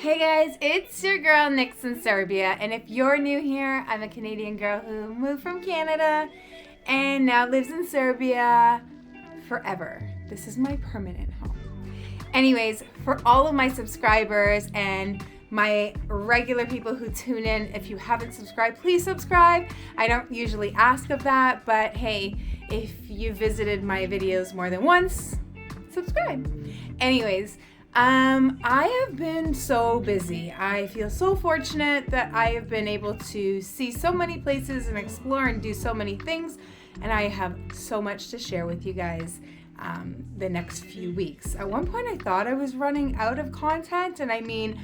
Hey guys, it's your girl Nix in Serbia, and if you're new here, I'm a Canadian girl who moved from Canada and now lives in Serbia forever. This is my permanent home. Anyways, for all of my subscribers and my regular people who tune in, if you haven't subscribed, please subscribe. I don't usually ask of that, but hey, if you visited my videos more than once, subscribe. Anyways, I have been so busy. I feel so fortunate that I have been able to see so many places and explore and do so many things, and I have so much to share with you guys the next few weeks. At one point I thought I was running out of content, and I mean,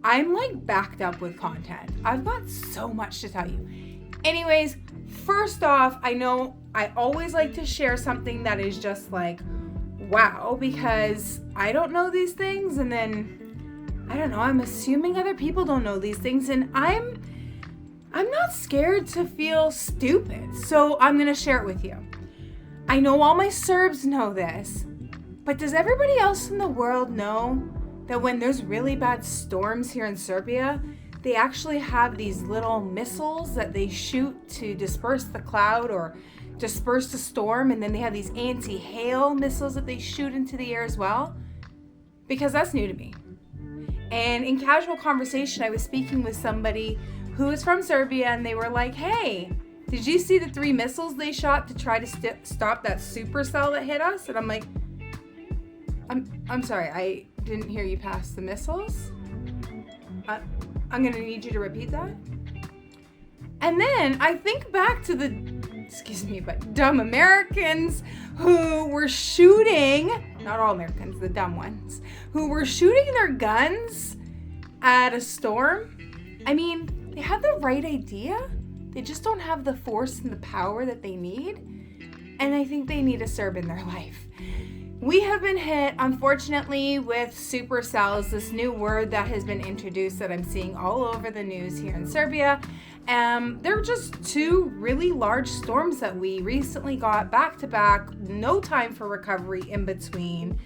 I'm like backed up with content. I've got so much to tell you. Anyways, first off, I know I always like to share something that is just like, wow, because I don't know these things, and then I don't know, I'm assuming other people don't know these things, and I'm not scared to feel stupid, so I'm gonna share it with you. I know all my Serbs know this, but does everybody else in the world know that when there's really bad storms here in Serbia, they actually have these little missiles that they shoot to disperse the cloud or disperse the storm, and then they have these anti-hail missiles that they shoot into the air as well? Because that's new to me. And in casual conversation, I was speaking with somebody who is from Serbia, and they were like, hey, did you see the 3 missiles they shot to try to stop that supercell that hit us? And I'm like, I'm sorry, I didn't hear you pass the missiles. I'm gonna need you to repeat that. And then I think back to but dumb Americans who were shooting, not all Americans, the dumb ones, who were shooting their guns at a storm. I mean, they have the right idea. They just don't have the force and the power that they need. And I think they need a Serb in their life. We have been hit, unfortunately, with supercells, this new word that has been introduced that I'm seeing all over the news here in Serbia. There were just 2 really large storms that we recently got back to back, no time for recovery in between.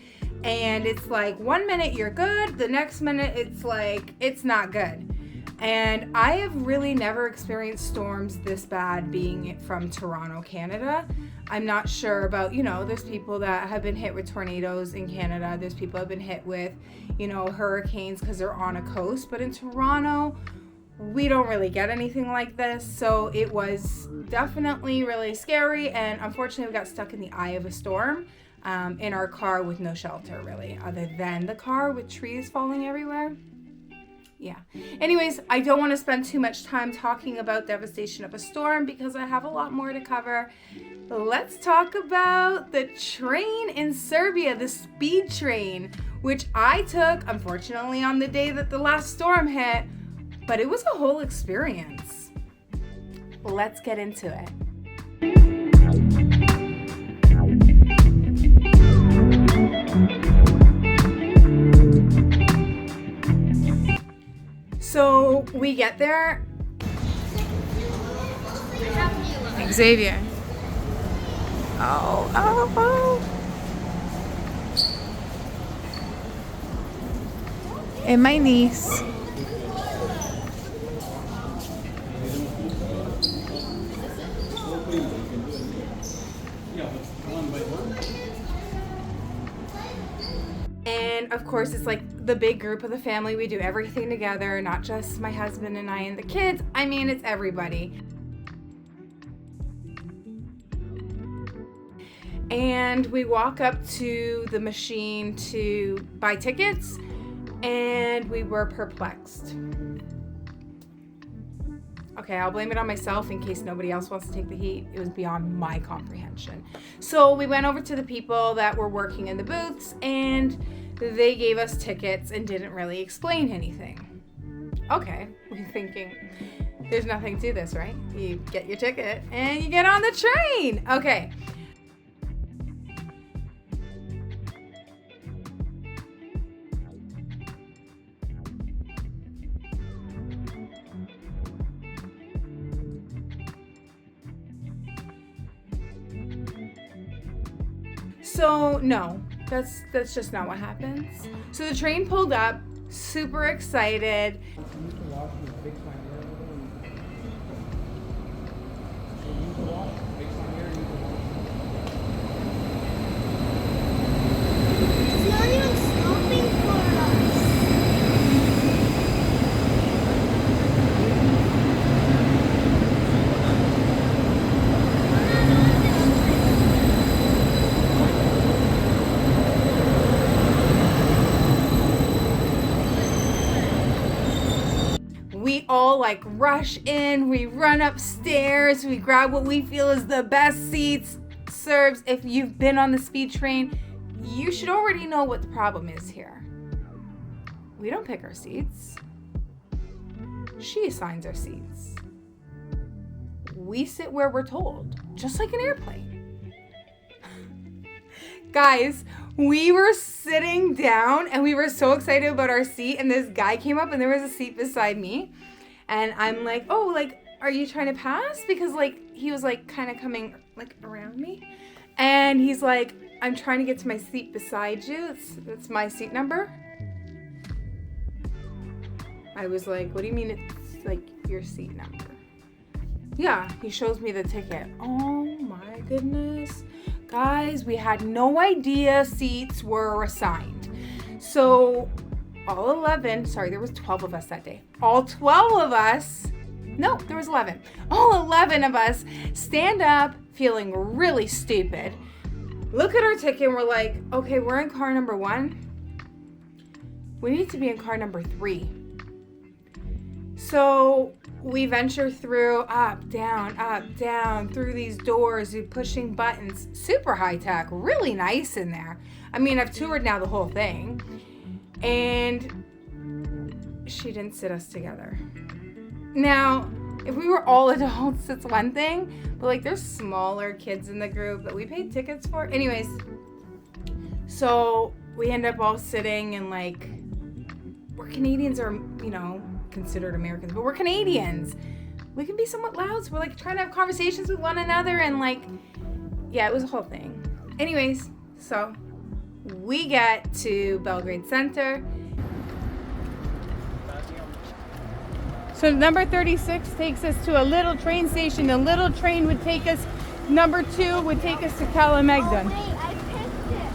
And it's like 1 minute you're good, the next minute it's like, it's not good. And I have really never experienced storms this bad being from Toronto, Canada. I'm not sure about, there's people that have been hit with tornadoes in Canada. There's people that have been hit with, hurricanes because they're on a coast. But in Toronto, we don't really get anything like this. So it was definitely really scary. And unfortunately, we got stuck in the eye of a storm in our car with no shelter, really, other than the car with trees falling everywhere. Yeah. Anyways, I don't want to spend too much time talking about devastation of a storm because I have a lot more to cover. Let's talk about the train in Serbia, the speed train, which I took, unfortunately, on the day that the last storm hit, but it was a whole experience. Let's get into it. So we get there. Xavier. Oh. And my niece. And of course, it's like the big group of the family. We do everything together, not just my husband and I and the kids. I mean, it's everybody. And we walk up to the machine to buy tickets, and we were perplexed. Okay, I'll blame it on myself in case nobody else wants to take the heat. It was beyond my comprehension. So we went over to the people that were working in the booths, and they gave us tickets and didn't really explain anything. Okay, we're thinking, there's nothing to this, right? You get your ticket and you get on the train. Okay. So no, that's just not what happens. So the train pulled up Super excited. It's not even stopping for us. We all like rush in, we run upstairs, we grab what we feel is the best seats. Serbs, if you've been on the speed train, you should already know what the problem is here. We don't pick our seats. She assigns our seats. We sit where we're told, just like an airplane. Guys, we were sitting down and we were so excited about our seat, and this guy came up and there was a seat beside me. And I'm like, oh, like, are you trying to pass? Because like, he was like kind of coming like around me. And he's like, I'm trying to get to my seat beside you. It's my seat number. I was like, what do you mean it's like your seat number? Yeah, he shows me the ticket. Oh my goodness. Guys, we had no idea seats were assigned. So all 11, sorry, there was 12 of us that day. All 12 of us, no, there was 11. All 11 of us stand up feeling really stupid. Look at our ticket and we're like, okay, we're in car number 1. We need to be in car number 3. So we venture through up, down, through these doors, we're pushing buttons, super high tech, really nice in there. I mean, I've toured now the whole thing. And she didn't sit us together. Now, if we were all adults, it's one thing, but like there's smaller kids in the group that we paid tickets for. Anyways, so we end up all sitting and like, we're Canadians, are, you know, considered Americans, but we're Canadians. We can be somewhat loud, so we're like trying to have conversations with one another, and like, yeah, it was a whole thing. Anyways, so we get to Belgrade Center. So number 36 takes us to a little train station. The little train would take us, number 2 would take us to Kalamegdan. Oh, wait, I picked it.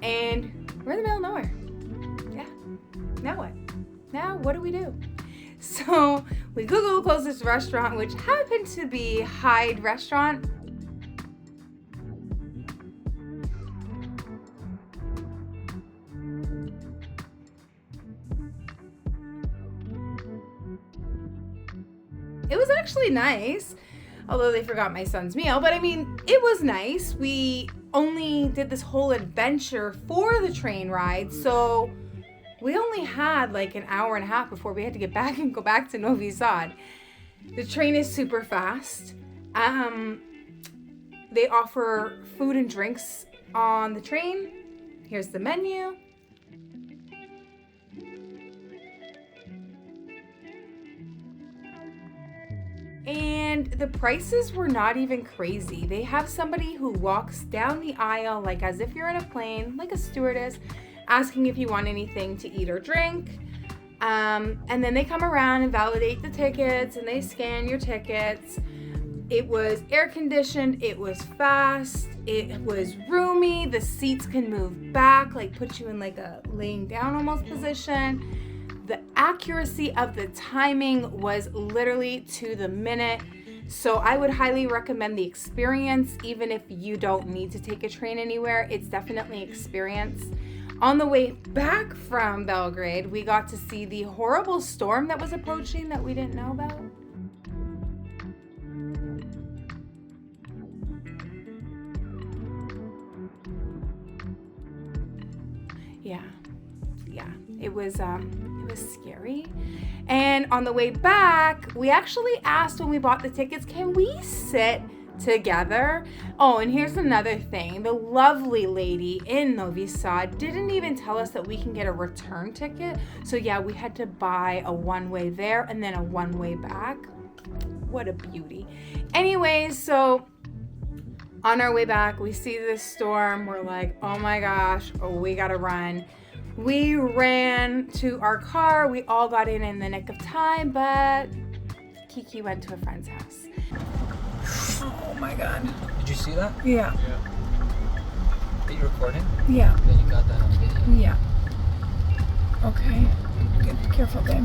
And we're in the middle of nowhere. Yeah. Now what? Now what do we do? So we Google the closest restaurant, which happened to be Hyde Restaurant. It was actually nice, although they forgot my son's meal, but I mean, it was nice. We only did this whole adventure for the train ride, so we only had like an hour and a half before we had to get back and go back to Novi Sad. The train is super fast. They offer food and drinks on the train. Here's the menu. And the prices were not even crazy. They have somebody who walks down the aisle like as if you're in a plane, like a stewardess, asking if you want anything to eat or drink. And then they come around and validate the tickets and they scan your tickets. It was air conditioned, it was fast, it was roomy, the seats can move back, like put you in like a laying down almost position. The accuracy of the timing was literally to the minute. So I would highly recommend the experience, even if you don't need to take a train anywhere. It's definitely experience. On the way back from Belgrade, we got to see the horrible storm that was approaching that we didn't know about. Yeah, it was scary. And on the way back, we actually asked when we bought the tickets, can we sit together? Oh, and here's another thing. The lovely lady in Novi Sad didn't even tell us that we can get a return ticket. So yeah, we had to buy a one-way there and then a one-way back. What a beauty. Anyways, so on our way back, we see this storm. We're like, oh my gosh, we gotta run. We ran to our car. We all got in the nick of time, but Kiki went to a friend's house. Oh my God. Did you see that? Yeah. Are you recording? Yeah. Yeah, you got that on video. Yeah. Okay. Good. Careful, babe.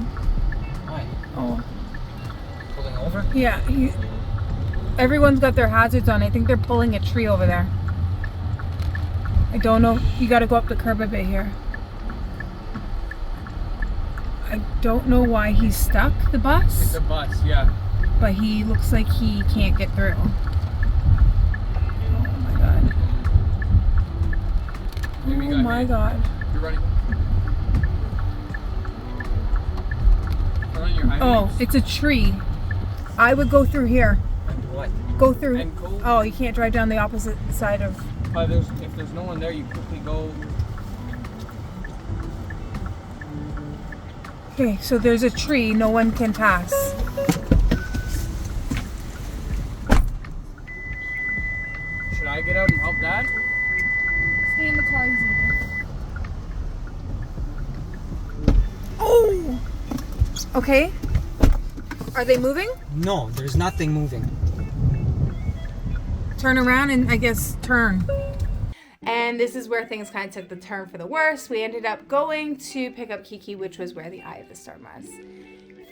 Why? Oh. Pulling over? Yeah. Everyone's got their hazards on. I think they're pulling a tree over there. I don't know. You got to go up the curb a bit here. I don't know why he's stuck, the bus. It's a bus, yeah. But he looks like he can't get through. Oh my God. Oh my God. You're running. You're on your high Oh, beams. it's a tree. I would go through here. And what? Go through. And go. Oh, you can't drive down the opposite side of. If there's no one there, you quickly go. Okay, so there's a tree. No one can pass. Should I get out and help Dad? Stay in the car, easy. Oh! Okay. Are they moving? No, there's nothing moving. Turn around and I guess turn. And this is where things kind of took the turn for the worse. We ended up going to pick up Kiki, which was where the Eye of the Storm was.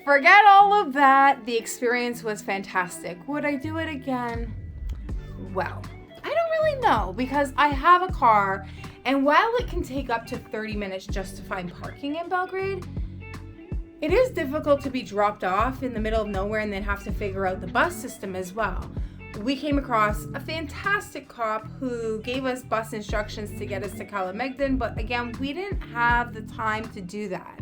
Forget all of that. The experience was fantastic. Would I do it again? Well, I don't really know because I have a car, and while it can take up to 30 minutes just to find parking in Belgrade, it is difficult to be dropped off in the middle of nowhere and then have to figure out the bus system as well. We came across a fantastic cop who gave us bus instructions to get us to Kalamegdan, but again, we didn't have the time to do that.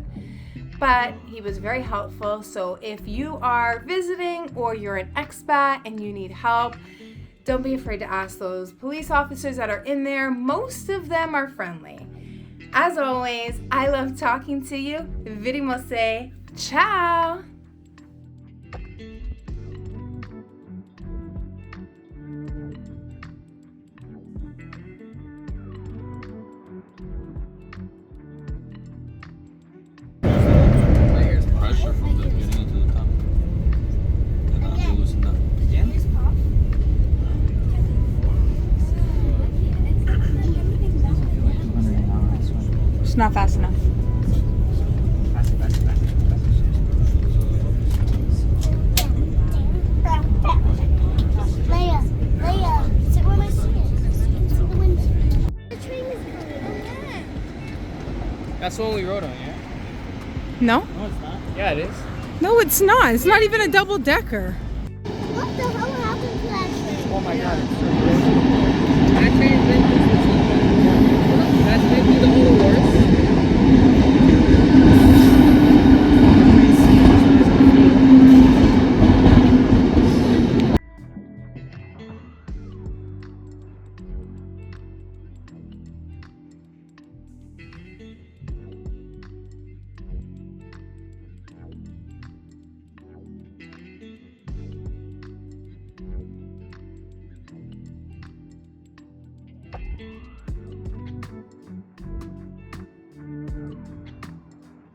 But he was very helpful, so if you are visiting or you're an expat and you need help, don't be afraid to ask those police officers that are in there. Most of them are friendly. As always, I love talking to you. Vidimo se. Ciao! Pressure from the getting into the tunnel. And then they loosen up. Again? It's not fast enough. Leia, sit where my seat is. Sit to the window. The train is coming. That's the one we rode on, yeah? No? No, it's not. Yeah, it is. No, it's not. It's not even a double decker. What the hell happened to that train? Oh my God. That train has been through the whole